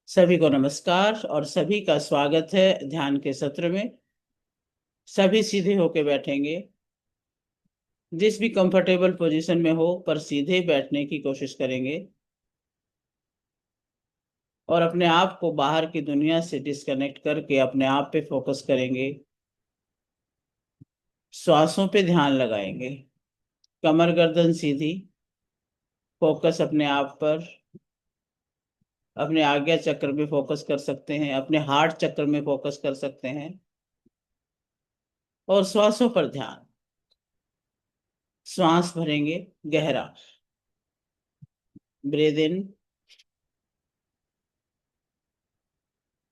सभी को नमस्कार और सभी का स्वागत है ध्यान के सत्र में। सभी सीधे होके बैठेंगे। जिस भी कंफर्टेबल पोजीशन में हो पर सीधे बैठने की कोशिश करेंगे और अपने आप को बाहर की दुनिया से डिस्कनेक्ट करके अपने आप पे फोकस करेंगे। श्वासों पे ध्यान लगाएंगे। कमर गर्दन सीधी। फोकस अपने आप पर। अपने आज्ञा चक्र में फोकस कर सकते हैं, अपने हार्ट चक्र में फोकस कर सकते हैं और श्वासों पर ध्यान। श्वास भरेंगे गहरा। Breathe in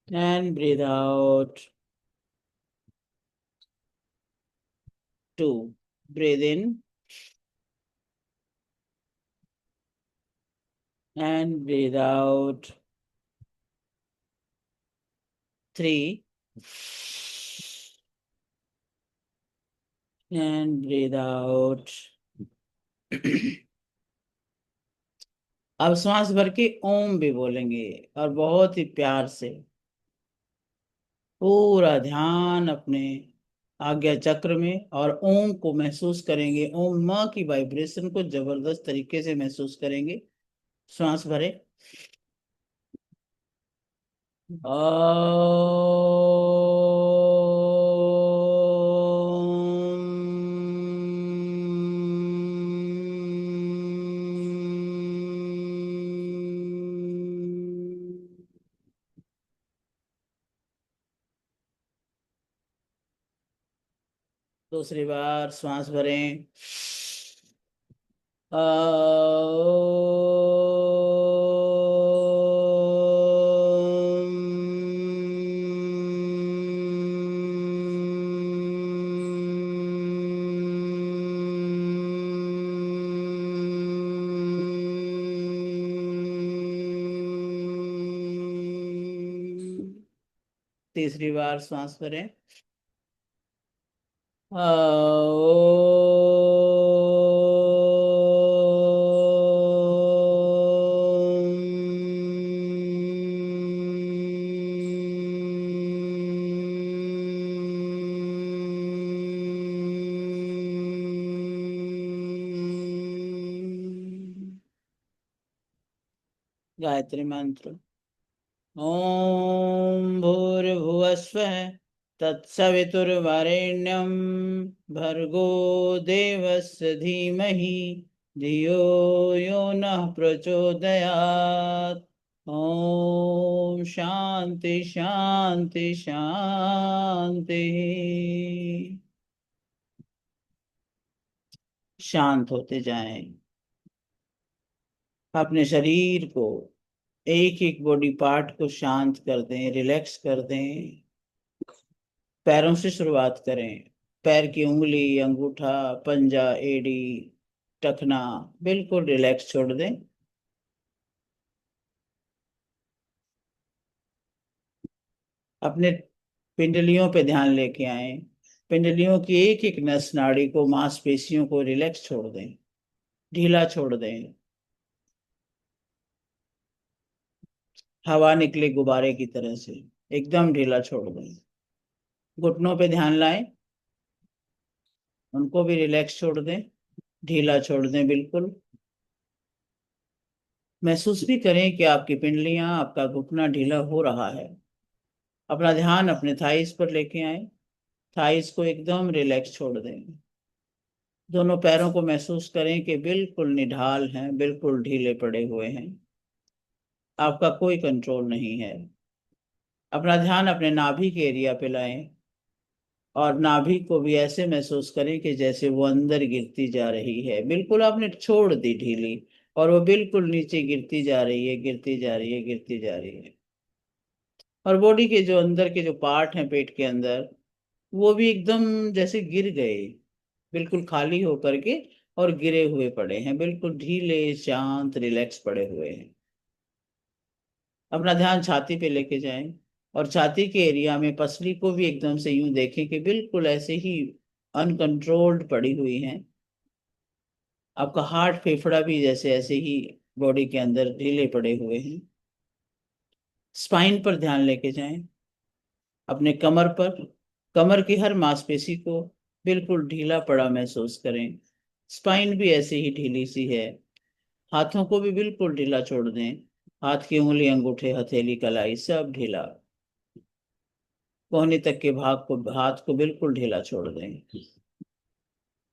and breathe out. Two. Breathe in and breathe out. Three. And breathe out. अब श्वास भर के ओम भी बोलेंगे और बहुत ही प्यार से पूरा ध्यान अपने आज्ञा चक्र में और ओम को महसूस करेंगे। ओम माँ की वाइब्रेशन को जबरदस्त तरीके से महसूस करेंगे। श्वास भरे। दूसरी बार श्वास भरें। तीसरी बार श्वास भरें। गायत्री मंत्र। ओम भूर्भुवस्वः तत्सवितुर्वरेण्यं भर्गो देवस्य धीमहि धियो यो नः प्रचोदयात्। ओम शांति शांति शांति। शांत होते जाएं। अपने शरीर को एक एक बॉडी पार्ट को शांत कर दें, रिलैक्स कर दें। पैरों से शुरुआत करें। पैर की उंगली, अंगूठा, पंजा, एड़ी, टखना बिल्कुल रिलैक्स छोड़ दें। अपने पिंडलियों पे ध्यान लेके आए। पिंडलियों की एक एक नस नाड़ी को, मांसपेशियों को रिलैक्स छोड़ दें, ढीला छोड़ दें। हवा निकले गुब्बारे की तरह से एकदम ढीला छोड़ दें। घुटनों पे ध्यान लाएं, उनको भी रिलैक्स छोड़ दें, ढीला छोड़ दें बिल्कुल। महसूस भी करें कि आपकी पिंडलियां, आपका घुटना ढीला हो रहा है। अपना ध्यान अपने थाइस पर लेके आए। थाइस को एकदम रिलैक्स छोड़ दें। दोनों पैरों को महसूस करें कि बिल्कुल निढाल हैं, बिल्कुल ढीले पड़े हुए हैं। आपका कोई कंट्रोल नहीं है। अपना ध्यान अपने नाभि के एरिया पे लाएं और नाभि को भी ऐसे महसूस करें कि जैसे वो अंदर गिरती जा रही है। बिल्कुल आपने छोड़ दी ढीली और वो बिल्कुल नीचे गिरती जा रही है, गिरती जा रही है, गिरती जा रही है। और बॉडी के जो अंदर के जो पार्ट हैं पेट के अंदर, वो भी एकदम जैसे गिर गए, बिल्कुल खाली होकर के और गिरे हुए पड़े हैं, बिल्कुल ढीले शांत रिलैक्स पड़े हुए हैं। अपना ध्यान छाती पे लेके जाएं और छाती के एरिया में पसली को भी एकदम से यूं देखें कि बिल्कुल ऐसे ही अनकंट्रोल्ड पड़ी हुई हैं। आपका हार्ट फेफड़ा भी जैसे ऐसे ही बॉडी के अंदर ढीले पड़े हुए हैं। स्पाइन पर ध्यान लेके जाएं, अपने कमर पर। कमर की हर मांसपेशी को बिल्कुल ढीला पड़ा महसूस करें। स्पाइन भी ऐसे ही ढीली सी है। हाथों को भी बिल्कुल ढीला छोड़ दें। हाथ की उंगली, अंगूठे, हथेली, कलाई सब ढीला। कोहनी तक के भाग को, हाथ को बिल्कुल ढीला छोड़ दें।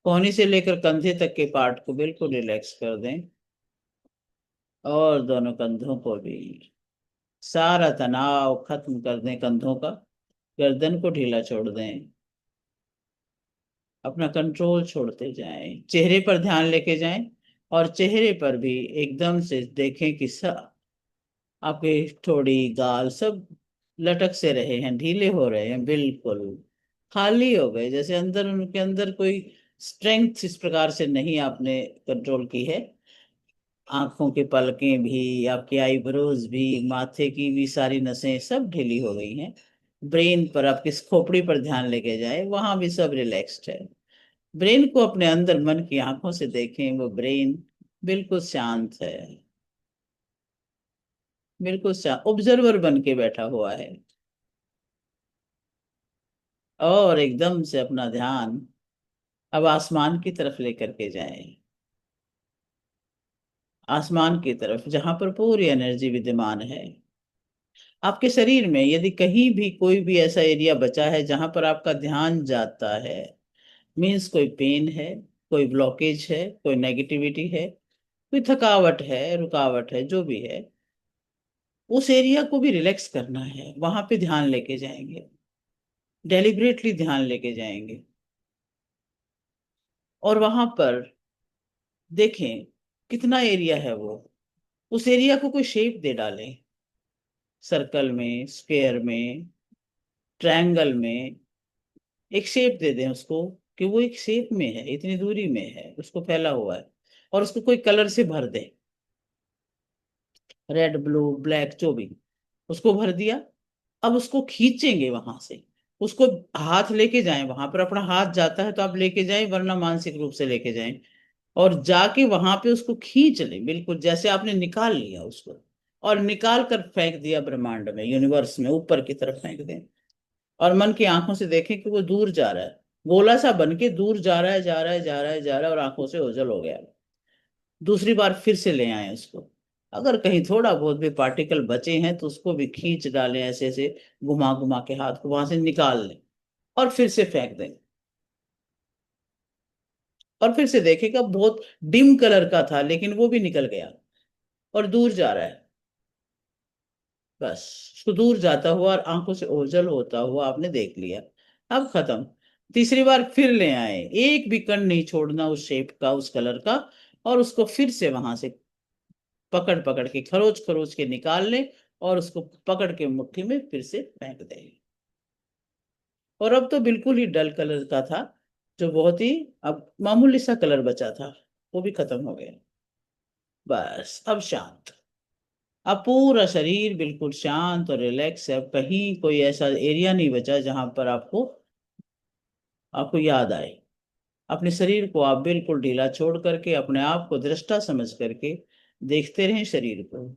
कोहनी से लेकर कंधे तक के पार्ट को बिल्कुल रिलैक्स कर दें, और दोनों कंधों को भी। सारा तनाव खत्म कर दें कंधों का। गर्दन को ढीला छोड़ दें। अपना कंट्रोल छोड़ते जाएं। चेहरे पर ध्यान लेके जाएं, और चेहरे पर भी एकदम से देखें कि सब आपके थोड़ी गाल सब लटक से रहे हैं, ढीले हो रहे हैं, बिल्कुल खाली हो गए, जैसे अंदर उनके अंदर कोई स्ट्रेंथ इस प्रकार से नहीं आपने कंट्रोल की है। आंखों की पलकें भी, आपकी आईब्रोज भी, माथे की भी सारी नसें सब ढीली हो गई हैं। ब्रेन पर, आपकी खोपड़ी पर ध्यान लेके जाए, वहां भी सब रिलैक्स्ड है। ब्रेन को अपने अंदर मन की आंखों से देखें, वो ब्रेन बिल्कुल शांत है, बिल्कुल शांत ऑब्जर्वर बन के बैठा हुआ है। और एकदम से अपना ध्यान अब आसमान की तरफ लेकर के जाएं। आसमान की तरफ, जहां पर पूरी एनर्जी विद्यमान है। आपके शरीर में यदि कहीं भी कोई भी ऐसा एरिया बचा है जहां पर आपका ध्यान जाता है, मीन्स कोई पेन है, कोई ब्लॉकेज है, कोई नेगेटिविटी है, कोई थकावट है, रुकावट है, जो भी है, उस एरिया को भी रिलैक्स करना है। वहां पे ध्यान लेके जाएंगे, डेलिबरेटली ध्यान लेके जाएंगे, और वहां पर देखें कितना एरिया है वो। उस एरिया को कोई शेप दे डालें, सर्कल में, स्क्वायर में, ट्रायंगल में। एक शेप दे दें उसको, कि वो एक शेप में है, इतनी दूरी में है, उसको फैला हुआ है, और उसको कोई कलर से भर दें, रेड, ब्लू, ब्लैक, जो भी, उसको भर दिया। अब उसको खींचेंगे वहां से, उसको हाथ लेके जाएं, वहां पर अपना हाथ जाता है तो आप लेके जाएं, वरना मानसिक रूप से लेके जाएं, और जाके वहां पे उसको खींच लें, बिल्कुल जैसे आपने निकाल लिया उसको, और निकाल कर फेंक दिया ब्रह्मांड में, यूनिवर्स में, ऊपर की तरफ फेंक दें। और मन की आंखों से देखें कि वो दूर जा रहा है, गोला सा बन के दूर जा रहा है, जा रहा है, जा रहा है, जा रहा है, और आंखों से ओझल हो गया। दूसरी बार फिर से ले आए उसको। अगर कहीं थोड़ा बहुत भी पार्टिकल बचे हैं तो उसको भी खींच डालें, ऐसे ऐसे घुमा घुमा के हाथ को वहां से निकाल लें, और फिर से फेंक दें। और फिर से देखेगा बहुत डिम कलर का था, लेकिन वो भी निकल गया, और दूर जा रहा है। बस उसको दूर जाता हुआ और आंखों से ओझल होता हुआ आपने देख लिया। अब खत्म। तीसरी बार फिर ले आए, एक भी कण नहीं छोड़ना उस शेप का, उस कलर का, और उसको फिर से वहां से पकड़ पकड़ के, खरोच खरोच के निकाल ले, और उसको पकड़ के मुट्ठी में फिर से फेंक दे। और अब तो बिल्कुल ही डल कलर का था, जो बहुत ही अब मामूली सा कलर बचा था, वो भी खत्म हो गया। बस अब शांत। अब पूरा शरीर बिल्कुल शांत और रिलैक्स है। अब कहीं कोई ऐसा एरिया नहीं बचा जहां पर आपको आपको याद आए। अपने शरीर को आप बिल्कुल ढीला छोड़ करके, अपने आप को दृष्टा समझ करके देखते रहें शरीर को,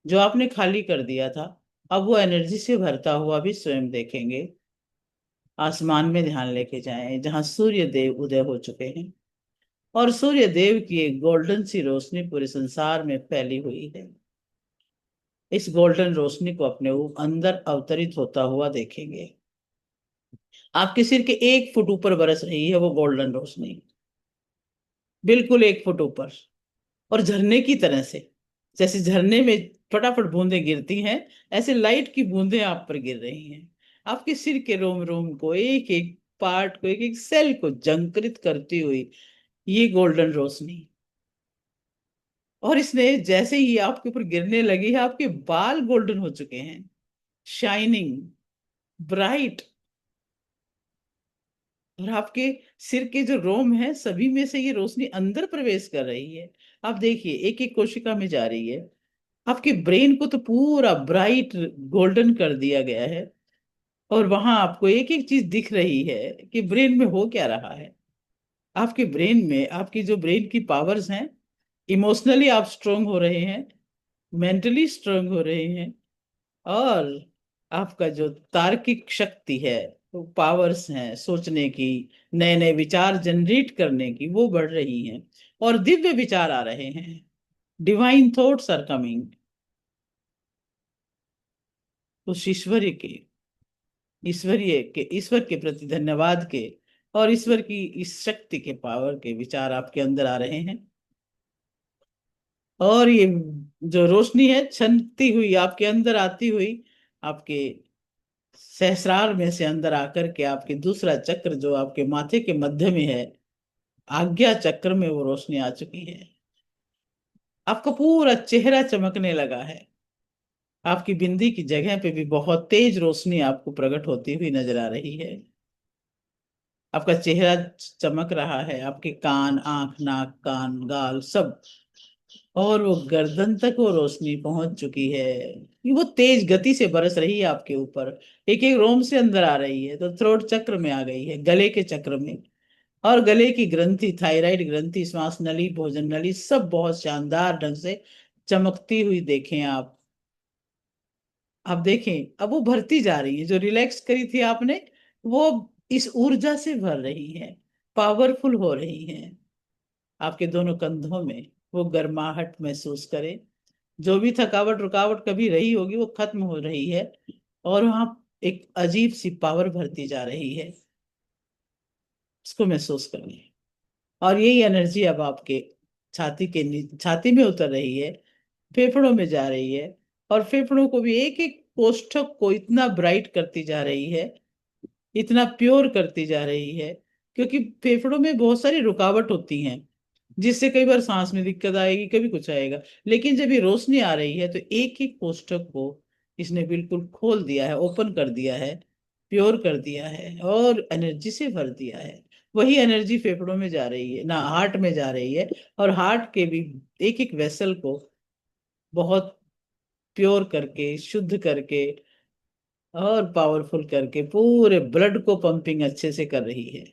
जो आपने खाली कर दिया था। अब वो एनर्जी से भरता हुआ भी स्वयं देखेंगे। आसमान में ध्यान लेके जाएं, जहां सूर्य देव उदय हो चुके हैं, और सूर्य देव की एक गोल्डन सी रोशनी पूरे संसार में फैली हुई है। इस गोल्डन रोशनी को अपने अंदर अवतरित होता हुआ देखेंगे। आपके सिर के 1 फुट ऊपर बरस रही है वो गोल्डन रोशनी, बिल्कुल 1 फुट ऊपर, और झरने की तरह से। जैसे झरने में फटाफट बूंदें गिरती हैं, ऐसे लाइट की बूंदें आप पर गिर रही हैं। आपके सिर के रोम रोम को, एक एक पार्ट को, एक एक सेल को जंकृत करती हुई ये गोल्डन रोशनी। और इसने जैसे ही आपके ऊपर गिरने लगी है, आपके बाल गोल्डन हो चुके हैं, शाइनिंग, ब्राइट। और आपके सिर के जो रोम है, सभी में से ये रोशनी अंदर प्रवेश कर रही है। आप देखिए, एक एक कोशिका में जा रही है। आपके ब्रेन को तो पूरा ब्राइट गोल्डन कर दिया गया है, और वहां आपको एक एक चीज दिख रही है कि ब्रेन में हो क्या रहा है। आपके ब्रेन में, आपकी जो ब्रेन की पावर्स हैं, इमोशनली आप स्ट्रोंग हो रहे हैं, मेंटली स्ट्रोंग हो रहे हैं, और आपका जो तार्किक शक्ति है, वो पावर्स हैं सोचने की, नए नए विचार जनरेट करने की, वो बढ़ रही हैं। और दिव्य विचार आ रहे हैं, डिवाइन थॉट्स आर कमिंग। उस ईश्वर के प्रति धन्यवाद के, और ईश्वर की इस शक्ति के, पावर के विचार आपके अंदर आ रहे हैं। और ये जो रोशनी है छनती हुई आपके अंदर आती हुई, आपके सहस्रार में से अंदर आकर के आपके दूसरा चक्र जो आपके माथे के मध्य में है, आज्ञा चक्र में वो रोशनी आ चुकी है। आपका पूरा चेहरा चमकने लगा है। आपकी बिंदी की जगह पे भी बहुत तेज रोशनी आपको प्रकट होती हुई नजर आ रही है। आपका चेहरा चमक रहा है, आपके कान, आंख, नाक, कान, गाल सब, और वो गर्दन तक वो रोशनी पहुंच चुकी है। ये वो तेज गति से बरस रही है आपके ऊपर, एक एक रोम से अंदर आ रही है, तो थ्रोट चक्र में आ गई है, गले के चक्र में। और गले की ग्रंथि, थायराइड ग्रंथि, श्वास नली, भोजन नली, सब बहुत शानदार ढंग से चमकती हुई देखें आप। देखें, अब वो भरती जा रही है, जो रिलैक्स करी थी आपने, वो इस ऊर्जा से भर रही है, पावरफुल हो रही है। आपके दोनों कंधों में वो गर्माहट महसूस करें। जो भी थकावट रुकावट कभी रही होगी वो खत्म हो रही है, और वहां एक अजीब सी पावर भरती जा रही है। इसको महसूस करिए। और यही एनर्जी अब आपके छाती में उतर रही है, फेफड़ों में जा रही है, और फेफड़ों को भी एक एक कोष्ठक को इतना ब्राइट करती जा रही है, इतना प्योर करती जा रही है। क्योंकि फेफड़ों में बहुत सारी रुकावट होती हैं, जिससे कई बार सांस में दिक्कत आएगी, कभी कुछ आएगा। लेकिन जब ये रोशनी आ रही है तो एक एक कोष्ठक को इसने बिल्कुल खोल दिया है, ओपन कर दिया है, प्योर कर दिया है, और एनर्जी से भर दिया है। वही एनर्जी फेफड़ों में जा रही है ना, हार्ट में जा रही है, और हार्ट के भी एक एक वेसल को बहुत प्योर करके, शुद्ध करके, और पावरफुल करके पूरे ब्लड को पंपिंग अच्छे से कर रही है।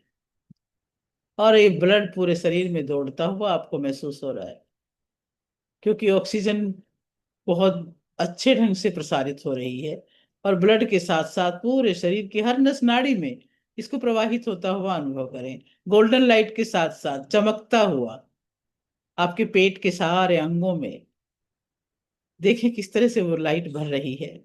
और ये ब्लड पूरे शरीर में दौड़ता हुआ आपको महसूस हो रहा है, क्योंकि ऑक्सीजन बहुत अच्छे ढंग से प्रसारित हो रही है। और ब्लड के साथ साथ पूरे शरीर की हर नस नाड़ी में इसको प्रवाहित होता हुआ अनुभव करें, गोल्डन लाइट के साथ साथ चमकता हुआ आपके पेट के सारे अंगों में। देखें किस तरह से वो लाइट भर रही है।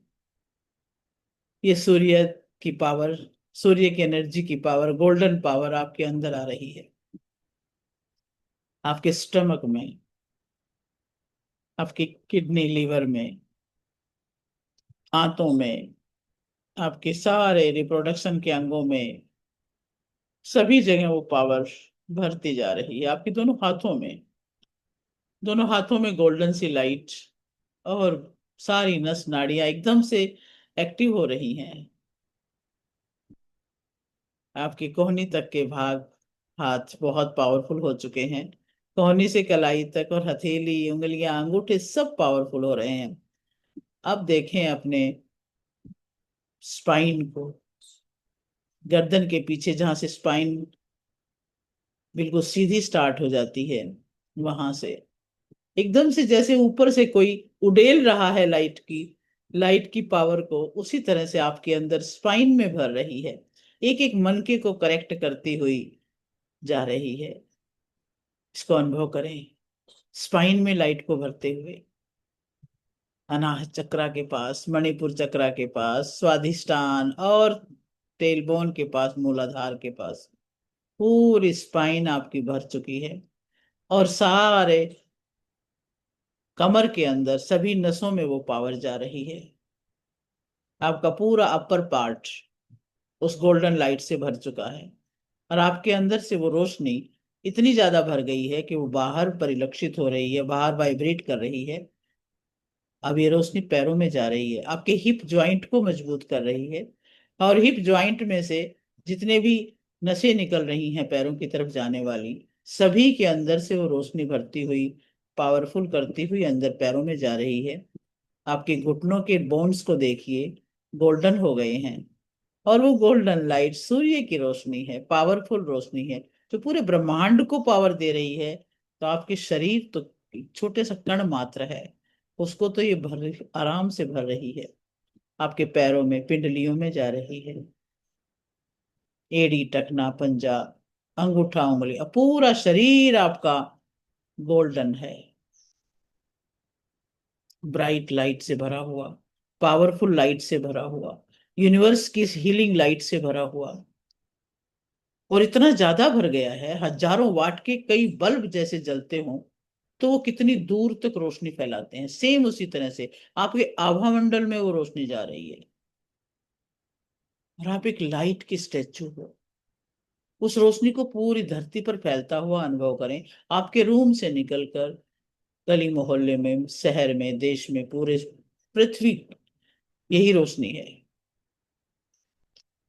ये सूर्य की पावर, सूर्य की एनर्जी की पावर, गोल्डन पावर आपके अंदर आ रही है। आपके स्टमक में, आपकी किडनी, लीवर में, आंतों में, आपके सारे रिप्रोडक्शन के अंगों में, सभी जगह वो पावर भरती जा रही है। आपके दोनों हाथों में गोल्डन सी लाइट, और सारी नस नाड़ियां एकदम से एक्टिव हो रही हैं। आपकी कोहनी तक के भाग, हाथ बहुत पावरफुल हो चुके हैं। कोहनी से कलाई तक, और हथेली, उंगलियां, अंगूठे सब पावरफुल हो रहे हैं। अब देखें अपने स्पाइन को, गर्दन के पीछे जहां से स्पाइन बिल्कुल सीधी स्टार्ट हो जाती है, वहां से एकदम से जैसे ऊपर से कोई उड़ेल रहा है लाइट की पावर को, उसी तरह से आपके अंदर स्पाइन में भर रही है, एक एक मनके को करेक्ट करती हुई जा रही है। इसको अनुभव करें, स्पाइन में लाइट को भरते हुए, अनाहत चक्रा के पास, मणिपुर चक्रा के पास, स्वाधिष्ठान, और टेलबोन के पास, मूलाधार के पास, पूरी स्पाइन आपकी भर चुकी है। और सारे कमर के अंदर सभी नसों में वो पावर जा रही है। आपका पूरा अपर पार्ट उस गोल्डन लाइट से भर चुका है, और आपके अंदर से वो रोशनी इतनी ज्यादा भर गई है कि वो बाहर परिलक्षित हो रही है, बाहर वाइब्रेट कर रही है। अब ये रोशनी पैरों में जा रही है, आपके हिप ज्वाइंट को मजबूत कर रही है। और हिप ज्वाइंट में से जितने भी नसें निकल रही हैं पैरों की तरफ जाने वाली, सभी के अंदर से वो रोशनी भरती हुई, पावरफुल करती हुई अंदर पैरों में जा रही है। आपके घुटनों के बोन्स को देखिए, गोल्डन हो गए हैं। और वो गोल्डन लाइट सूर्य की रोशनी है, पावरफुल रोशनी है, जो पूरे ब्रह्मांड को पावर दे रही है। तो आपके शरीर तो एक छोटे सा कण मात्र है, उसको तो ये भर आराम से भर रही है। आपके पैरों में, पिंडलियों में जा रही है। एड़ी, टखना, पंजा, अंगूठा, उंगली, अब पूरा शरीर आपका गोल्डन है, ब्राइट लाइट से भरा हुआ, पावरफुल लाइट से भरा हुआ, यूनिवर्स की हीलिंग लाइट से भरा हुआ। और इतना ज्यादा भर गया है, हजारों वाट के कई बल्ब जैसे जलते हों तो वो कितनी दूर तक रोशनी फैलाते हैं, सेम उसी तरह से आपके आभा मंडल में वो रोशनी जा रही है। और आप एक लाइट की स्टेचू हो, उस रोशनी को पूरी धरती पर फैलता हुआ अनुभव करें। आपके रूम से निकलकर गली मोहल्ले में, शहर में, देश में, पूरे पृथ्वी, यही रोशनी है।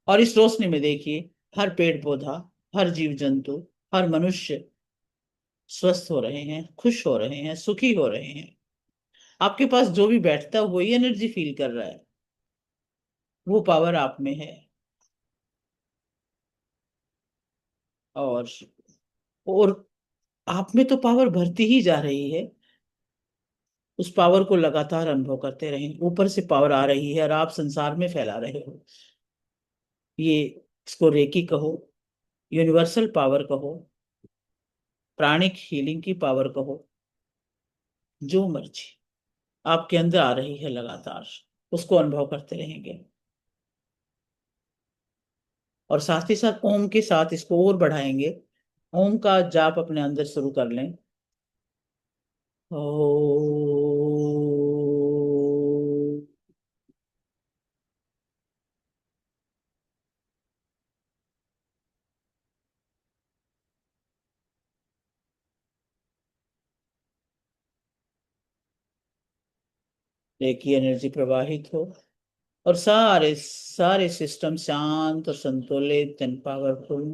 और इस रोशनी में देखिए, हर पेड़ पौधा, हर जीव जंतु, हर मनुष्य स्वस्थ हो रहे हैं, खुश हो रहे हैं, सुखी हो रहे हैं। आपके पास जो भी बैठता है वही एनर्जी फील कर रहा है, वो पावर आप में है। और और आप में तो पावर बढ़ती ही जा रही है। उस पावर को लगातार अनुभव करते रहें, ऊपर से पावर आ रही है और आप संसार में फैला रहे हो। ये, इसको रेकी कहो, यूनिवर्सल पावर कहो, प्राणिक हीलिंग की पावर कहो, जो मर्जी आपके अंदर आ रही है लगातार, उसको अनुभव करते रहेंगे। और साथ ही साथ ओम के साथ इसको और बढ़ाएंगे। ओम का जाप अपने अंदर शुरू कर लें। ओ, रेकी एनर्जी प्रवाहित हो और सारे सारे सिस्टम शांत और संतुलित एंड पावरफुल।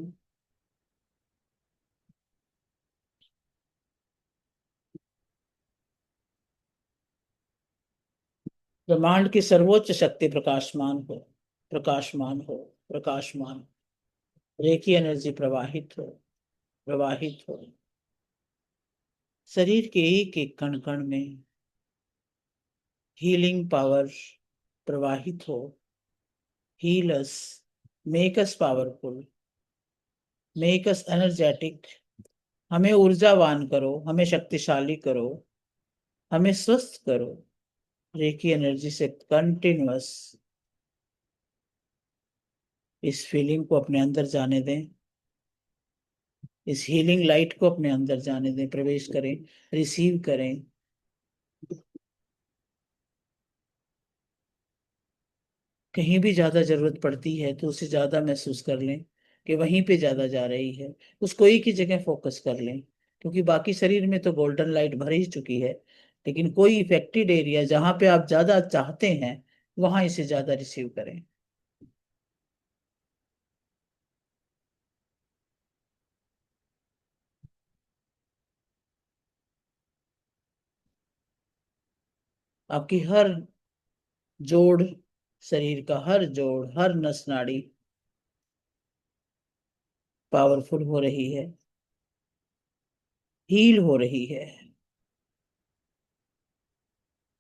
ब्रह्मांड की सर्वोच्च शक्ति प्रकाशमान हो, प्रकाशमान हो, प्रकाशमान। रेकी एनर्जी प्रवाहित हो, प्रवाहित हो, शरीर के एक एक कण कण में हीलिंग पावर प्रवाहित हो। Heal us, make us powerful, make us energetic. हमें ऊर्जावान करो, हमें शक्तिशाली करो, हमें स्वस्थ करो। रेकी एनर्जी से कंटिन्यूअस इस फीलिंग को अपने अंदर जाने दें, इस हीलिंग लाइट को अपने अंदर जाने दें, प्रवेश करें, रिसीव करें। कहीं भी ज्यादा जरूरत पड़ती है तो उसे ज्यादा महसूस कर लें कि वहीं पे ज्यादा जा रही है, उसको एक ही जगह फोकस कर लें। क्योंकि बाकी शरीर में तो गोल्डन लाइट भर ही चुकी है, लेकिन कोई इफेक्टेड एरिया जहां पे आप ज्यादा चाहते हैं, वहां इसे ज्यादा रिसीव करें। आपकी हर जोड़, शरीर का हर जोड़, हर नस नाड़ी पावरफुल हो रही है, हील हो रही है।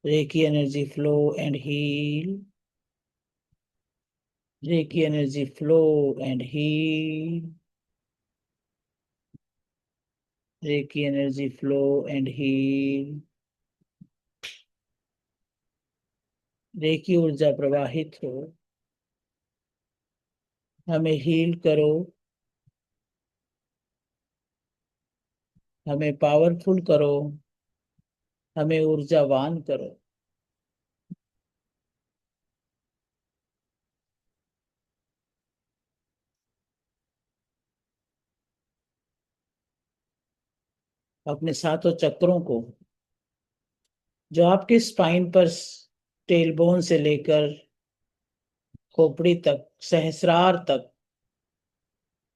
Reiki energy flow and heal, reiki energy flow and heal, reiki energy flow and heal. Reiki ऊर्जा प्रवाहित हो, हमें हील करो, हमें पावरफुल करो, हमें ऊर्जावान करो। अपने सातों चक्रों को, जो आपके स्पाइन पर, टेलबोन से लेकर खोपड़ी तक, सहस्रार तक,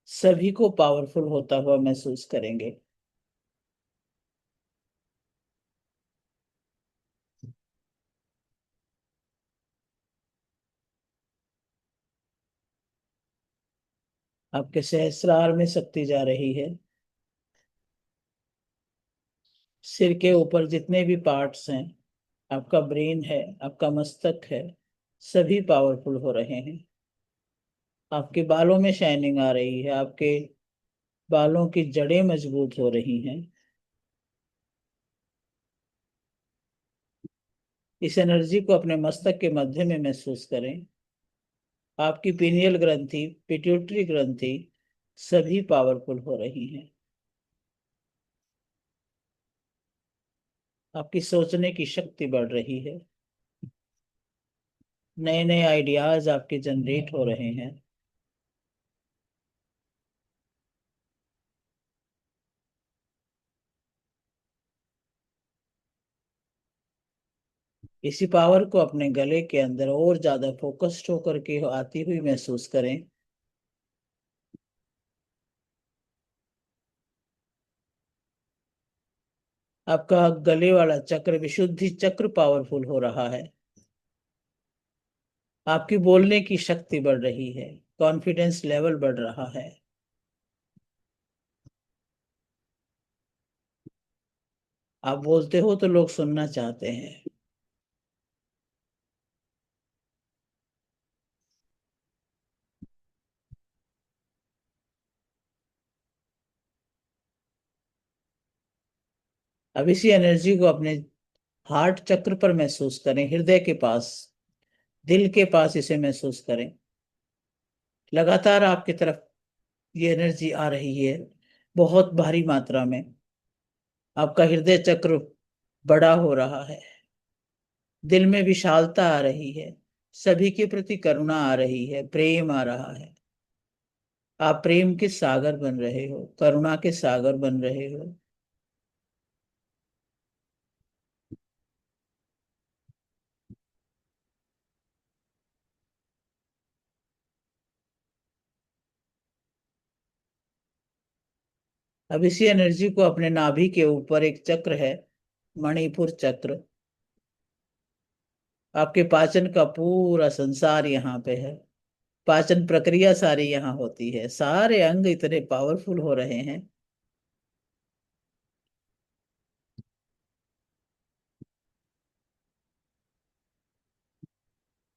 सभी को पावरफुल होता हुआ महसूस करेंगे। आपके सहस्रार में शक्ति जा रही है। सिर के ऊपर जितने भी पार्ट्स हैं, आपका ब्रेन है, आपका मस्तक है, सभी पावरफुल हो रहे हैं। आपके बालों में शाइनिंग आ रही है, आपके बालों की जड़ें मजबूत हो रही हैं। इस एनर्जी को अपने मस्तक के मध्य में महसूस करें। आपकी पीनियल ग्रंथि, पिट्यूटरी ग्रंथि सभी पावरफुल हो रही हैं। आपकी सोचने की शक्ति बढ़ रही है। नए नए आइडियाज आपके जनरेट हो रहे हैं। इसी पावर को अपने गले के अंदर और ज्यादा फोकस्ड होकर के आती हुई महसूस करें। आपका गले वाला चक्र, विशुद्धि चक्र पावरफुल हो रहा है। आपकी बोलने की शक्ति बढ़ रही है। कॉन्फिडेंस लेवल बढ़ रहा है। आप बोलते हो तो लोग सुनना चाहते हैं। अब इसी एनर्जी को अपने हार्ट चक्र पर महसूस करें, हृदय के पास, दिल के पास इसे महसूस करें। लगातार आपकी तरफ ये एनर्जी आ रही है, बहुत भारी मात्रा में। आपका हृदय चक्र बड़ा हो रहा है। दिल में विशालता आ रही है। सभी के प्रति करुणा आ रही है, प्रेम आ रहा है। आप प्रेम के सागर बन रहे हो, करुणा के सागर बन रहे हो। अब इसी एनर्जी को अपने नाभि के ऊपर एक चक्र है, मणिपुर चक्र। आपके पाचन का पूरा संसार यहाँ पे है। पाचन प्रक्रिया सारी यहाँ होती है। सारे अंग इतने पावरफुल हो रहे हैं।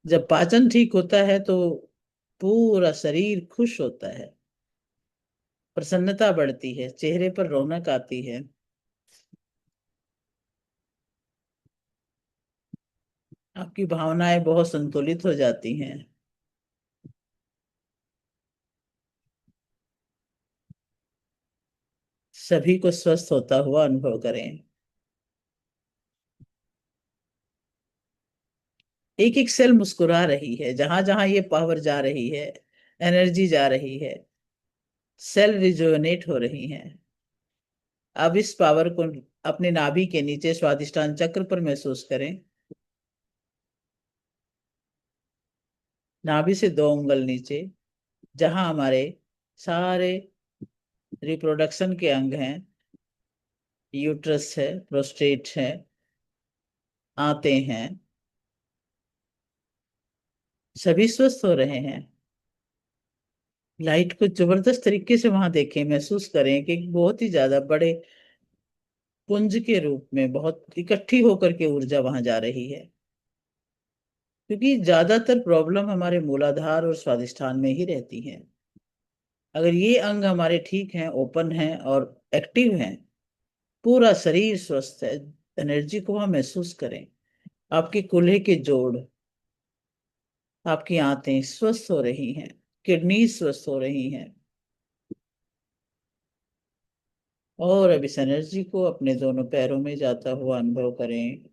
जब पाचन ठीक होता है तो पूरा शरीर खुश होता है। प्रसन्नता बढ़ती है, चेहरे पर रौनक आती है। आपकी भावनाएं बहुत संतुलित हो जाती हैं। सभी को स्वस्थ होता हुआ अनुभव करें। एक एक सेल मुस्कुरा रही है, जहां जहां ये पावर जा रही है, एनर्जी जा रही है, सेल रिजुवनेट हो रही हैं। अब इस पावर को अपने नाभि के नीचे स्वादिष्टान चक्र पर महसूस करें। नाभि से 2 उंगल नीचे, जहां हमारे सारे रिप्रोडक्शन के अंग हैं, यूट्रस है, प्रोस्टेट है, आते हैं, सभी स्वस्थ हो रहे हैं। लाइट को जबरदस्त तरीके से वहां देखें, महसूस करें कि एक बहुत ही ज्यादा बड़े पुंज के रूप में बहुत इकट्ठी होकर के ऊर्जा वहां जा रही है। क्योंकि ज्यादातर प्रॉब्लम हमारे मूलाधार और स्वादिष्ठान में ही रहती है। अगर ये अंग हमारे ठीक हैं, ओपन हैं और एक्टिव हैं, पूरा शरीर स्वस्थ है। एनर्जी को वहां महसूस करें। आपके कूल्हे के जोड़, आपकी आंतें स्वस्थ हो रही हैं, किडनी स्वस्थ हो रही हैं। और अब इस एनर्जी को अपने दोनों पैरों में जाता हुआ अनुभव करें।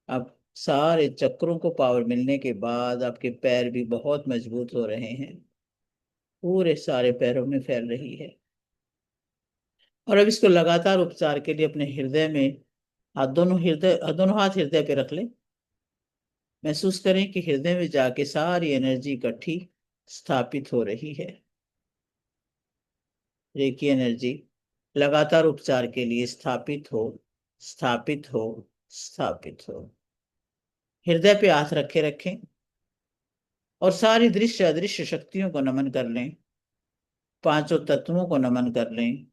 अब सारे चक्रों को पावर मिलने के बाद आपके पैर भी बहुत मजबूत हो रहे हैं। पूरे सारे पैरों में फैल रही है। और अब इसको लगातार उपचार के लिए अपने हृदय में, दोनों हाथ हृदय पे रख लें। महसूस करें कि हृदय में जाके सारी एनर्जी इकट्ठी स्थापित हो रही है। रेकी एनर्जी लगातार उपचार के लिए स्थापित हो, स्थापित हो, स्थापित हो। हृदय पे हाथ रखे रखें और सारी दृश्य अदृश्य शक्तियों को नमन कर लें। पांचों तत्वों को नमन कर लें।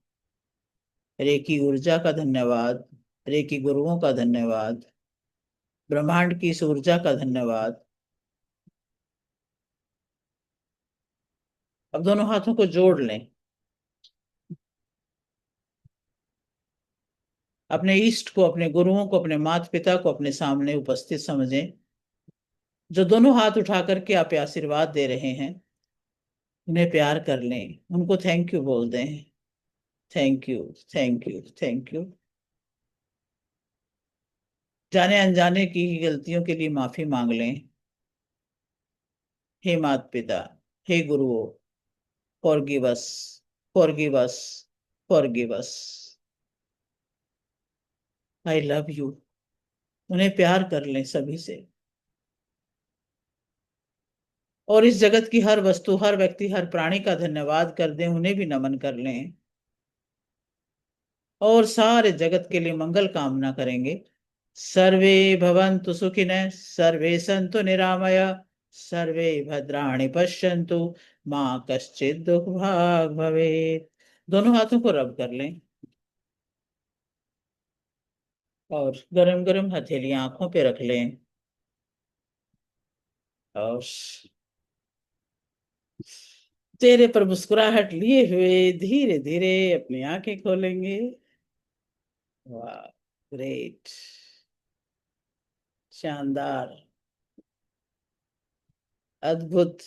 रेकी ऊर्जा का धन्यवाद। रेकी गुरुओं का धन्यवाद। ब्रह्मांड की इस ऊर्जा का धन्यवाद। अब दोनों हाथों को जोड़ लें, अपने इष्ट को, अपने गुरुओं को, अपने माता पिता को अपने सामने उपस्थित समझें, जो दोनों हाथ उठा करके आप आशीर्वाद दे रहे हैं। उन्हें प्यार कर लें, उनको थैंक यू बोल दें। Thank you, thank you, thank you. जाने अनजाने की गलतियों के लिए माफी मांग लें। हे माता पिता, हे गुरुओं, forgive us, forgive us, forgive us. I love you. उन्हें प्यार कर लें सभी से। और इस जगत की हर वस्तु, हर व्यक्ति, हर प्राणी का धन्यवाद कर दें, उन्हें भी नमन कर लें। और सारे जगत के लिए मंगल कामना करेंगे। सर्वे भवन्तु सुखिनः, सर्वे सन्तु निरामया, सर्वे भद्राणि पश्यन्तु, माँ कश्चित् दुख भाग भवेत्। दोनों हाथों को रब कर लें और गरम गरम हथेलियां आंखों पे रख लें और चेहरे पर मुस्कुराहट लिए हुए धीरे धीरे अपनी आंखें खोलेंगे। वाह, ग्रेट, शानदार, अद्भुत।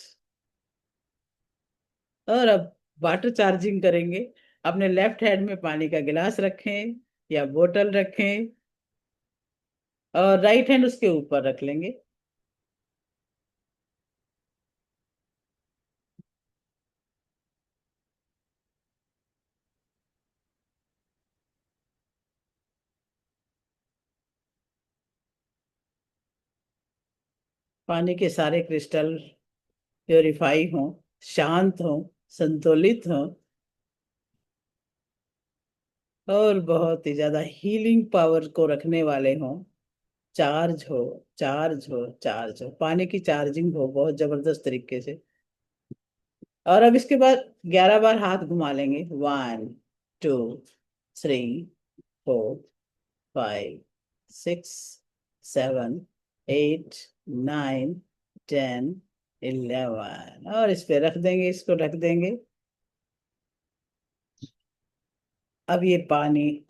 और अब वाटर चार्जिंग करेंगे। अपने लेफ्ट हैंड में पानी का गिलास रखें या बोतल रखें और राइट हैंड उसके ऊपर रख लेंगे। पानी के सारे क्रिस्टल प्योरीफाई हों, शांत हों, संतुलित हों और बहुत ही ज्यादा हीलिंग पावर को रखने वाले हों। चार्ज हो, चार्ज हो, चार्ज हो, पानी की चार्जिंग हो बहुत जबरदस्त तरीके से। और अब इसके बाद 11 बार हाथ घुमा लेंगे। 1 2 3 4 5 6 7 8 9 10 11 और इस पे रख देंगे, इसको ढक देंगे। अब ये पानी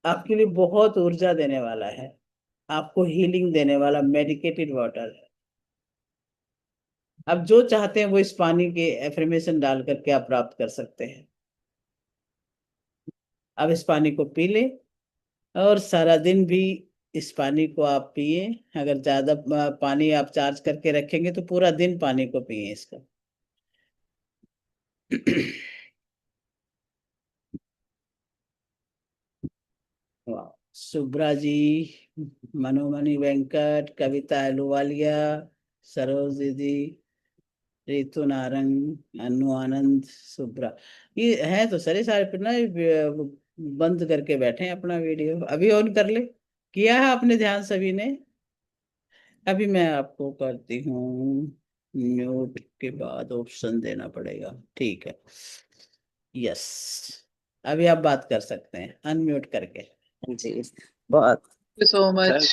आपके लिए बहुत ऊर्जा देने वाला है, आपको हीलिंग देने वाला मेडिकेटेड वाटर है। अब जो चाहते हैं वो इस पानी के एफर्मेशन डाल करके आप प्राप्त कर सकते हैं। अब इस पानी को पी लें और सारा दिन भी इस पानी को आप पिए। अगर ज्यादा पानी आप चार्ज करके रखेंगे तो पूरा दिन पानी को पिए इसका। वाह, सुब्रा जी, मनोमणि वेंकट, कविता अहलूवालिया, सरोज दीदी, रितु नारंग, अनु आनंद, सुब्रा, ये है तो सारे पर ना बंद करके बैठे हैं अपना वीडियो। अभी ऑन कर ले, किया है आपने ध्यान सभी ने? अभी मैं आपको करती हूँ म्यूट, के बाद ऑप्शन देना पड़ेगा, ठीक है। यस, अभी आप बात कर सकते हैं अनम्यूट करके। जी, बहुत you so much.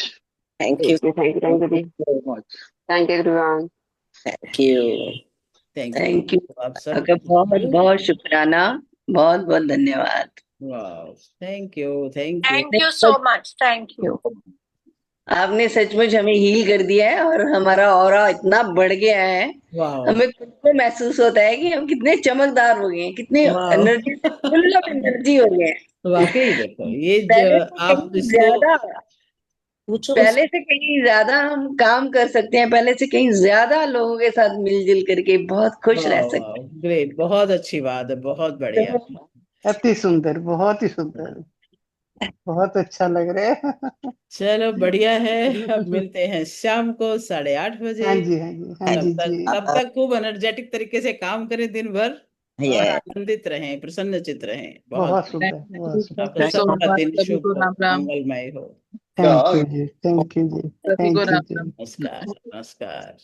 Thank you, thank you ji, Very much. Thank you, everyone. Thank you, thank you. आप सब आपका बहुत बहुत शुक्राना, बहुत बहुत धन्यवाद। वाह, thank you, thank you, Thank you so much. Thank you. आपने सचमुच हमें हील कर दिया है और हमारा ऑरा इतना बढ़ गया है, वाह, हमें खुद को महसूस होता है कि हम कितने चमकदार हो गए हैं, कितने वाह, एनर्जी, फुल ऑफ एनर्जी हो गए हैं। वाकई देखो ये पहले जो से आप कहीं इसको ज्यादा, पूछो पहले से कहीं ज्यादा हम काम कर सकते हैं, पहले से कहीं ज्यादा लोगों के साथ मिलजुल करके बहुत खुश रह वाह, सकते वाह, ग्रेट, बहुत अच्छी बात है, बहुत बढ़िया। हैं। अति सुंदर, बहुत ही सुंदर, बहुत अच्छा लग रहा है। चलो बढ़िया है। अब मिलते हैं शाम को 8:30 बजे। हाँ जी, हाँ जी, हाँ जी जी। तब तक खूब एनर्जेटिक तरीके से काम करें दिन भर और Yes. आनंदित रहें, प्रसन्नचित रहें। बहुत सुंदर, बहुत आपका सुंदर। Thank you so सबका much. दिन सभी शुभ को हो, राम राम. मंगलमय हो। Thank you ji, thank you ji, सभी को थैंक यू राम जी। राम. नमस्कार, नमस्कार।